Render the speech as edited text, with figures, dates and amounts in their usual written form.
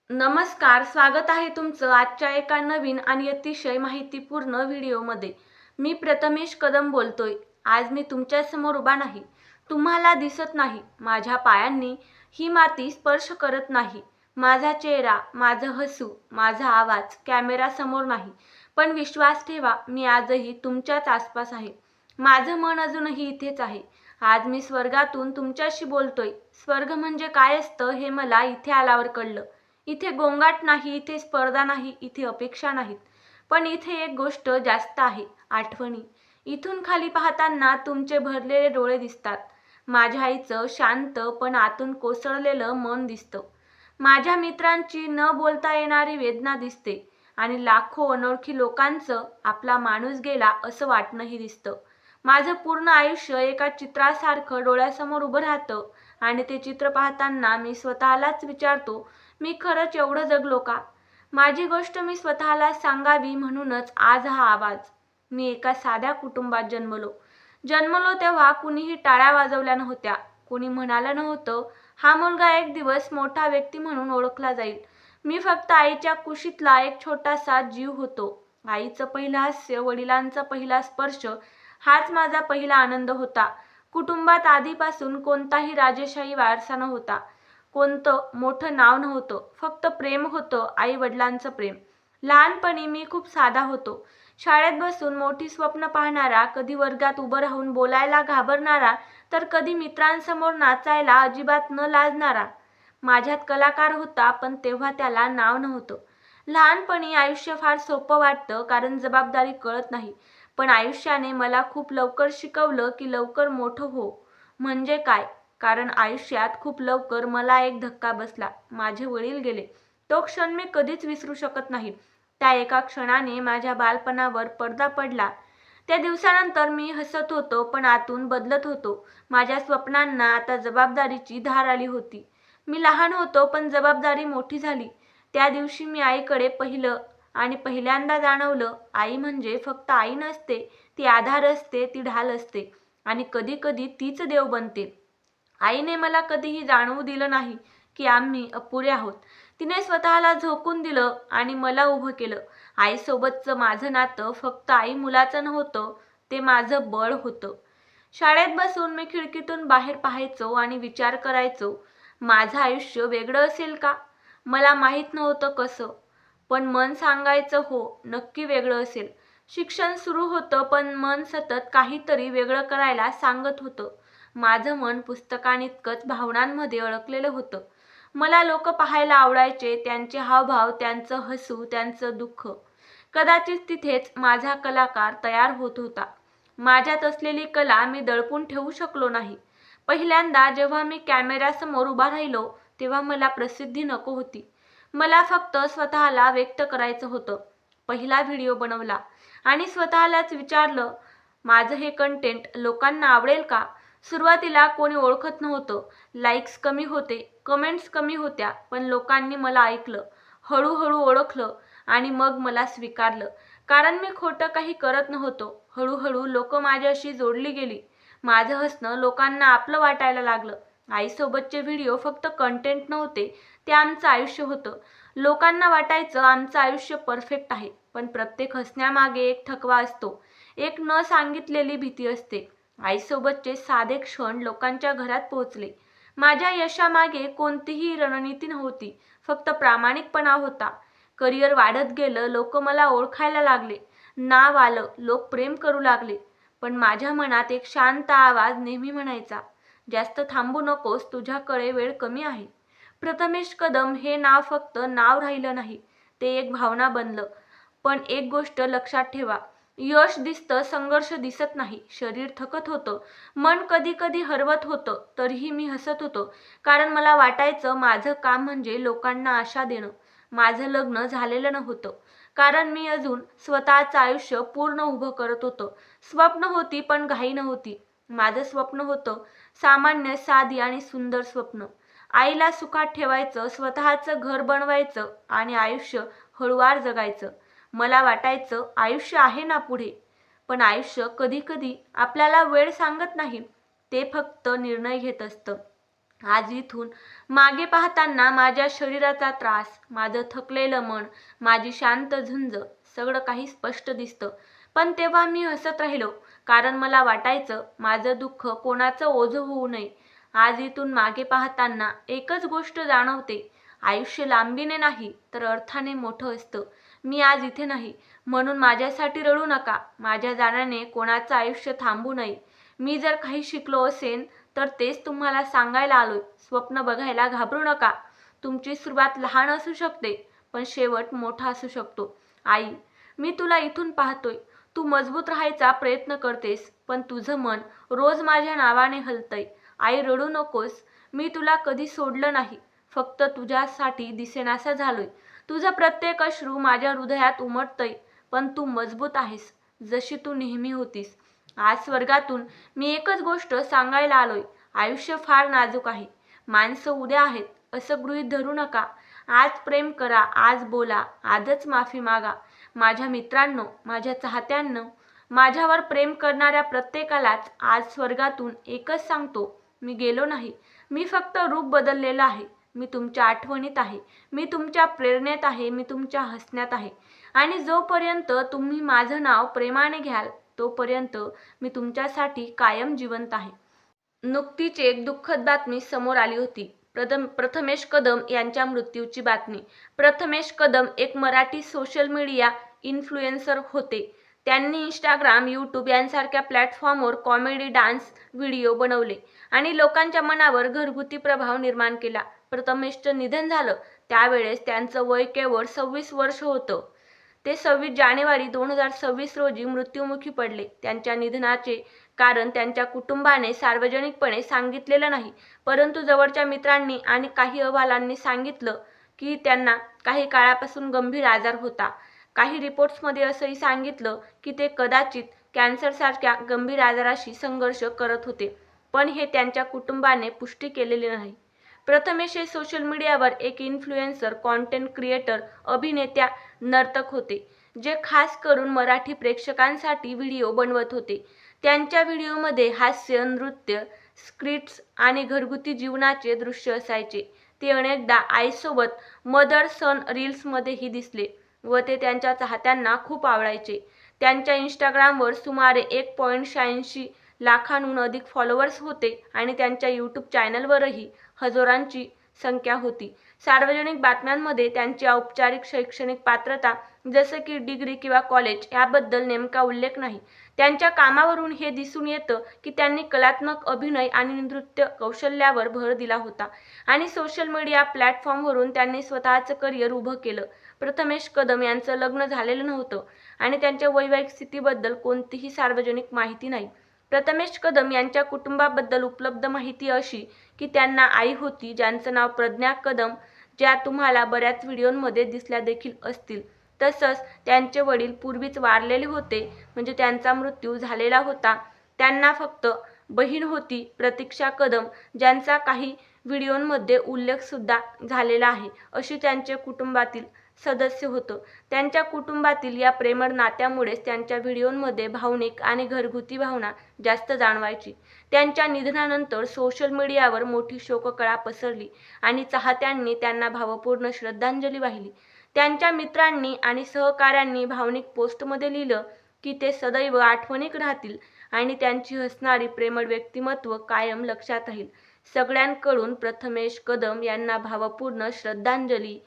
नमस्कार, स्वागत आहे तुमचं आजच्या एका नवीन आणि अतिशय माहितीपूर्ण व्हिडिओमध्ये. मी प्रथमेश कदम बोलतोय. आज मी तुमच्या समोर उभा नाही. तुम्हाला दिसत नाही. माझ्या पायांनी ही माती स्पर्श करत नाही. माझा चेहरा, माझं हसू, माझा आवाज कॅमेरासमोर नाही. पण विश्वास ठेवा, मी आजही तुमच्याच आसपास आहे. माझं मन अजूनही इथेच आहे. आज मी स्वर्गातून तुमच्याशी बोलतोय. स्वर्ग म्हणजे काय असतं हे मला इथे आल्यावर कळलं. इथे गोंगाट नाही, इथे स्पर्धा नाही, इथे अपेक्षा नाहीत. पण इथे एक गोष्ट जास्त आहे, आठवणी. इथून खाली पाहताना तुमचे भरलेले डोळे दिसतात. माझ्या आईचं शांत पण आतून कोसळलेलं मन दिसतं. माझ्या मित्रांची न बोलता येणारी वेदना दिसते आणि लाखो अनोळखी लोकांचं आपला माणूस गेला असं वाटणंही दिसतं. माझं पूर्ण आयुष्य एका चित्रासारखं डोळ्यासमोर उभं राहतं आणि ते चित्र पाहताना मी स्वतःलाच विचारतो, मी खरंच एवढं जगलो का? माझी गोष्ट मी स्वतःला सांगावी म्हणूनच आज हा आवाज. मी एका साध्या कुटुंबात जन्मलो तेव्हा कुणीही टाळ्या वाजवल्या नव्हत्या. कुणी म्हणालं नव्हतं, हा मुलगा एक दिवस मोठा व्यक्ती म्हणून ओळखला जाईल. मी फक्त आईच्या कुशीतला एक छोटासा जीव होतो. आईचं पहिलं हास्य, वडिलांचा पहिला स्पर्श, हाच माझा पहिला आनंद होता. कुटुंबात आधीपासून कोणताही राजेशाही वारसा नव्हता. कोणतं मोठं नाव नव्हतं, फक्त प्रेम होतं, आई वडिलांचं प्रेम. लहानपणी मी खूप साधा होतो. शाळेत बसून मोठी स्वप्न पाहणारा, कधी वर्गात उभं राहून बोलायला घाबरणारा, तर कधी मित्रांसमोर नाचायला अजिबात न लाजणारा. माझ्यात कलाकार होता, पण तेव्हा त्याला नाव नव्हतं. लहानपणी आयुष्य फार सोपं वाटतं, कारण जबाबदारी कळत नाही. पण आयुष्याने मला खूप लवकर शिकवलं की लवकर मोठं हो म्हणजे काय. कारण आयुष्यात खूप लवकर मला एक धक्का बसला. माझे वडील गेले. तो क्षण मी कधीच विसरू शकत नाही. त्या एका क्षणाने माझ्या बालपणावर पडदा पडला. त्या दिवसानंतर मी हसत होतो, पण आतून बदलत होतो. माझ्या स्वप्नांना आता जबाबदारीची धार आली होती. मी लहान होतो, पण जबाबदारी मोठी झाली. त्या दिवशी मी आईकडे पाहिलं आणि पहिल्यांदा जाणवलं, आई म्हणजे फक्त आई नसते, ती आधार असते, ती ढाल असते आणि कधी कधी तीच देव बनते. आईने मला कधीही जाणवू दिलं नाही की आम्ही अपुरे आहोत. तिने स्वतःला झोकून दिलं आणि मला उभं केलं. आईसोबतचं माझं नातं फक्त आई मुलाचं नव्हतं, ते माझं बळ होतं. शाळेत बसून मी खिडकीतून बाहेर पाहायचो आणि विचार करायचो, माझं आयुष्य वेगळं असेल का? मला माहीत नव्हतं कसं, पण मन सांगायचं हो, नक्की वेगळं असेल. शिक्षण सुरू होतं, पण मन सतत काहीतरी वेगळं करायला सांगत होतं. माझं मन पुस्तकांइतकंच भावनांमध्ये अडकलेलं होतं. मला लोक पाहायला आवडायचे, त्यांचे हावभाव, त्यांचं हसू, त्यांचं दुःख. कदाचित तिथेच माझा कलाकार तयार होत होता. माझ्यात असलेली कला मी दडपून ठेवू शकलो नाही. पहिल्यांदा जेव्हा मी कॅमेऱ्यासमोर उभा राहिलो, तेव्हा मला प्रसिद्धी नको होती. मला फक्त स्वतःला व्यक्त करायचं होतं. पहिला व्हिडिओ बनवला आणि स्वतःलाच विचारलं, माझं हे कंटेंट लोकांना आवडेल का? सुरुवातीला कोणी ओळखत नव्हतं. लाईक्स कमी होते, कमेंट्स कमी होत्या, पण लोकांनी मला ऐकलं. हळूहळू ओळखलं आणि मग मला स्वीकारलं. कारण मी खोटं काही करत नव्हतो. हळूहळू लोक माझ्याशी जोडली गेली. माझं हसणं लोकांना आपलं वाटायला लागलं. आईसोबतचे व्हिडिओ फक्त कंटेंट नव्हते, ते आमचं आयुष्य होतं. लोकांना वाटायचं आमचं आयुष्य परफेक्ट आहे, पण प्रत्येक हसण्यामागे एक थकवा असतो, एक न सांगितलेली भीती असते. आईसोबतचे साधे क्षण लोकांच्या घरात पोहोचले. माझ्या यशामागे कोणतीही रणनीती नव्हती, फक्त प्रामाणिकपणा होता. करिअर वाढत गेलं, लोक मला ओळखायला लागले, नाव आलं, लोक प्रेम करू लागले. पण माझ्या मनात एक शांत आवाज नेहमी म्हणायचा, जास्त थांबू नकोस, तुझ्याकडे वेळ कमी आहे. प्रथमेश कदम हे नाव फक्त नाव राहिलं नाही, ते एक भावना बनलं. पण एक गोष्ट लक्षात ठेवा, यश दिसतं, संघर्ष दिसत नाही. शरीर थकत होतं, मन कधी कधी हरवत होतं, तरीही मी हसत होतो. कारण मला वाटायचं माझं काम म्हणजे लोकांना आशा देणं. माझं लग्न झालेलं नव्हतं, कारण मी अजून स्वतःचं आयुष्य पूर्ण उभं करत होतो. स्वप्न होती, पण घाई नव्हती. माझं स्वप्न होतं सामान्य, साधी आणि सुंदर स्वप्न. आईला सुखात ठेवायचं, स्वतःचं घर बनवायचं आणि आयुष्य हळूवार जगायचं. मला वाटायचं आयुष्य आहे ना पुढे, पण आयुष्य कधी कधी आपल्याला वेळ सांगत नाही, ते फक्त निर्णय घेत असतं. आज इथून मागे पाहताना माझ्या शरीराचा त्रास, माझं थकलेलं मन, माझी शांत झुंज सगळं काही स्पष्ट दिसतं. पण तेव्हा मी हसत राहिलो, कारण मला वाटायचं माझं दुःख कोणाचं ओझं होऊ नये. आज इथून मागे पाहताना एकच गोष्ट जाणवते, आयुष्य लांबीने नाही तर अर्थाने मोठं असतं. मी आज इथे नाही म्हणून माझ्यासाठी रडू नका. माझ्या जाण्याने कोणाचं आयुष्य थांबू नये. मी जर काही शिकलो असेन तर तेच तुम्हाला सांगायला आलोय. स्वप्न बघायला घाबरू नका. तुमची सुरुवात लहान असू शकते, पण शेवट मोठा असू शकतो. आई, मी तुला इथून पाहतोय. तू मजबूत राहायचा प्रयत्न करतेस, पण तुझं मन रोज माझ्या नावाने हलतंय. आई, रडू नकोस. मी तुला कधी सोडलं नाही. फक्त तुझ्यासाठी दिसेनासा झालोय. तुझं प्रत्येक अश्रू माझ्या हृदयात उमटतंय, पण तू मजबूत आहेस, जशी तू नेहमी होतीस. आज स्वर्गातून मी एकच गोष्ट सांगायला आलोय. आयुष्य फार नाजूक आहे. माणसं उद्या आहेत असं गृहीत धरू नका. आज प्रेम करा, आज बोला, आजच माफी मागा. माझ्या मित्रांनो, माझ्या चाहत्यांनो, माझ्यावर प्रेम करणाऱ्या प्रत्येकालाच आज स्वर्गातून एकच सांगतो, मी गेलो नाही. मी फक्त रूप बदललेलं आहे. मी तुमच्या आठवणीत आहे. मी तुमच्या प्रेरणेत आहे. मी तुमच्या हसण्यात आहे. आणि जोपर्यंत तुम्ही माझं नाव प्रेमाने घ्याल, तोपर्यंत मी तुमच्यासाठी कायम जिवंत आहे. नुकतीच एक दुःखद बातमी समोर आली होती. प्रथमेश कदम यांच्या मृत्यूची बातमी. प्रथमेश कदम एक मराठी सोशल मीडिया इन्फ्लुएन्सर होते. त्यांनी इंस्टाग्राम, यूट्यूब यांसारख्या प्लॅटफॉर्मवर कॉमेडी, डान्स व्हिडिओ बनवले आणि लोकांच्या मनावर घरगुती प्रभाव निर्माण केला. प्रथमेशचं निधन झालं त्यावेळेस त्यांचं वय केवळ 26 वर्ष होतं. ते 26 जानेवारी 2026 रोजी मृत्युमुखी पडले. त्यांच्या निधनाचे कारण त्यांच्या कुटुंबाने सार्वजनिकपणे सांगितलेलं नाही, परंतु जवळच्या मित्रांनी आणि काही अहवालांनी सांगितलं की त्यांना काही काळापासून गंभीर आजार होता. काही रिपोर्ट्समध्ये असंही सांगितलं की ते कदाचित कॅन्सरसारख्या गंभीर आजाराशी संघर्ष करत होते, पण हे त्यांच्या कुटुंबाने पुष्टी केलेले नाही. प्रथमेश हे सोशल मीडियावर एक इन्फ्लुएन्सर, कॉन्टेंट क्रिएटर, अभिनेत्या, नर्तक होते, जे खास करून मराठी प्रेक्षकांसाठी व्हिडिओ बनवत होते. त्यांच्या व्हिडिओमध्ये हास्य, नृत्य, स्क्रिप्ट्स आणि घरगुती जीवनाचे दृश्य असायचे. ते अनेकदा आईसोबत मदर सन रील्समध्येही दिसले व ते त्यांच्या चाहत्यांना खूप आवडायचे. त्यांच्या इंस्टाग्रामवर सुमारे 1.86 लाखांहून अधिक फॉलोअर्स होते आणि त्यांच्या यूट्यूब चॅनलवरही हजारांची संख्या होती. सार्वजनिक बातम्यांमध्ये त्यांची औपचारिक शैक्षणिक पात्रता, जसं की डिग्री किंवा कॉलेज, याबद्दल नेमका उल्लेख नाही. त्यांच्या कामावरून हे दिसून येतं की त्यांनी कलात्मक अभिनय आणि नृत्य कौशल्यावर भर दिला होता आणि सोशल मीडिया प्लॅटफॉर्मवरून त्यांनी स्वतःचं करिअर उभं केलं. प्रथमेश कदम यांचं लग्न झालेलं नव्हतं आणि त्यांच्या वैवाहिक स्थितीबद्दल कोणतीही सार्वजनिक माहिती नाही. प्रथमेश कदम यांच्या कुटुंबाबद्दल उपलब्ध माहिती अशी की त्यांना आई होती, ज्यांचं नाव प्रज्ञा कदम, ज्या तुम्हाला बऱ्याच व्हिडिओमध्ये दिसल्या देखील असतील. तसंच त्यांचे वडील पूर्वीच वारलेले होते, म्हणजे त्यांचा मृत्यू झालेला होता. त्यांना फक्त बहीण होती, प्रतीक्षा कदम, ज्यांचा काही व्हिडिओमध्ये उल्लेखसुद्धा झालेला आहे, अशी त्यांचे कुटुंबातील सदस्य होतं. त्यांच्या कुटुंबातील या प्रेमळ नात्यामुळेच त्यांच्या व्हिडिओमध्ये भावनिक आणि घरगुती भावना जास्त जाणवायची. त्यांच्या निधनानंतर सोशल मीडियावर मोठी शोककळा पसरली आणि चाहत्यांनी त्यांना भावपूर्ण श्रद्धांजली वाहिली. त्यांच्या मित्रांनी आणि सहकाऱ्यांनी भावनिक पोस्टमध्ये लिहिलं की ते सदैव आठवणीत राहतील आणि त्यांची हसणारी प्रेमळ व्यक्तिमत्व कायम लक्षात राहील. सगळ्यांकडून प्रथमेश कदम यांना भावपूर्ण श्रद्धांजली.